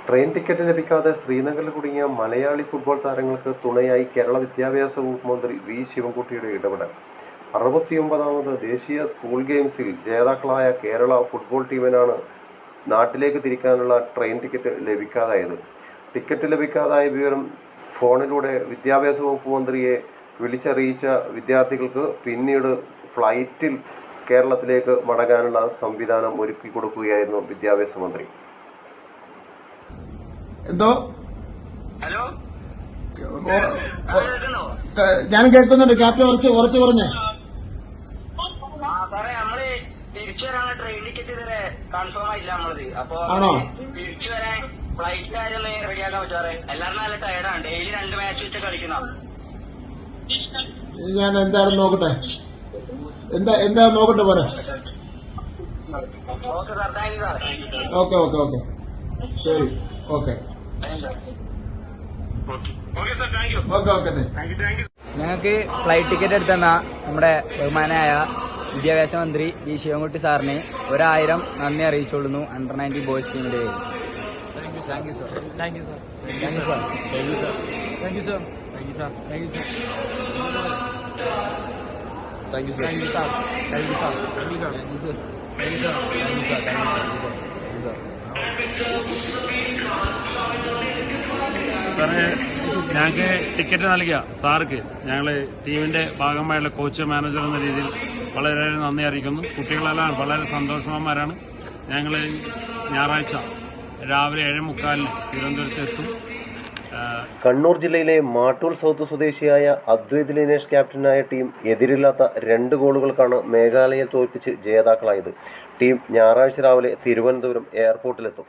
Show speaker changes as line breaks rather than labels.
Train ticket ലഭിക്കാതെ ശ്രീനഗറിൽ കുടുങ്ങിയ മലയാളി ഫുട്ബോൾ താരങ്ങൾക്ക് തുണയായി കേരള വിദ്യാഭ്യാസ വകുപ്പ് മന്ത്രി വി ശിവൻകുട്ടിയുടെ ഇടപെടൽ. 69ാമത് ദേശീയ സ്കൂൾ ഗെയിംസിൽ ജേതാക്കളായ കേരള ഫുട്ബോൾ ടീമിനാണ് നാട്ടിലേക്ക് തിരിക്കാനുള്ള ട്രെയിൻ ടിക്കറ്റ് ലഭിക്കാതായത്. ടിക്കറ്റ് ലഭിക്കാതായ വിവരം ഫോണിലൂടെ വിദ്യാഭ്യാസ വകുപ്പ് മന്ത്രിയെ വിളിച്ചറിയിച്ച വിദ്യാർത്ഥികൾക്ക് പിന്നീട് ഫ്ലൈറ്റിൽ കേരളത്തിലേക്ക് മടങ്ങാനുള്ള സംവിധാനം ഒരുക്കി കൊടുക്കുകയായിരുന്നു വിദ്യാഭ്യാസ മന്ത്രി.
എന്തോ
ഹലോ
ഞാൻ കേൾക്കുന്നുണ്ട്. ക്യാപ്റ്റൻ ഉറച്ചു പറഞ്ഞേ.
സാറേ നമ്മള് തിരിച്ചു വരാനുള്ള ട്രെയിൻ ടിക്കറ്റ് ഇതുവരെ കൺഫേം ആയില്ല നമ്മളത്. അപ്പൊ തിരിച്ചു വരാൻ ഫ്ലൈറ്റ് കാര്യമൊന്ന് റെഡിയാക്കാൻ പറ്റാറ്. എല്ലാവരും നല്ല ടയർഡാണ്. ഡെയിലി 2 മാച്ച് വെച്ച് കളിക്കുന്ന.
ഞാൻ എന്തായാലും നോക്കട്ടെ. എന്താ നോക്കട്ടെ പോരെ.
Okay sir, thank you sir.
Okay ശരി. ഓക്കെ
ഞങ്ങൾക്ക് ഫ്ലൈറ്റ് ടിക്കറ്റ് എടുത്തെന്ന നമ്മുടെ ബഹുമാനായ വിദ്യാഭ്യാസ മന്ത്രി വി ശിവൻകുട്ടി സാറിന് 1000 നന്ദി അറിയിച്ചുകൊള്ളുന്നു. അണ്ടർ 19 ബോയ്സ് ടീമിന്റെ പേര്. Thank you sir. Thank you sir. Thank you sir. Thank you sir. Thank you sir. Thank you sir. Thank you sir. Thank you sir. Thank you sir. Thank you sir. Thank you sir. Thank you sir. Thank you sir. Thank you sir. Thank you sir.
സാറേ, ഞങ്ങൾക്ക് ticket നൽകിയ സാർക്ക് ഞങ്ങൾ ടീമിന്റെ ഭാഗമായുള്ള coach manager എന്ന രീതിയിൽ വളരെ നന്ദി അറിയിക്കുന്നു. കുട്ടികളെല്ലാം വളരെ സന്തോഷവാന്മാരാണ്. ഞങ്ങൾ ഞായറാഴ്ച രാവിലെ 7:45 തിരുവനന്തപുരത്ത് എത്തും.
കണ്ണൂർ ജില്ലയിലെ മാട്ടൂൽ സൗത്ത് സ്വദേശിയായ അദ്വൈത് ലിനേഷ് ക്യാപ്റ്റനായ ടീം എതിരില്ലാത്ത 2 ഗോളുകൾക്കാണ് മേഘാലയയെ തോൽപ്പിച്ച് ജേതാക്കളായത്. ടീം ഞായറാഴ്ച രാവിലെ തിരുവനന്തപുരം എയർപോർട്ടിലെത്തും.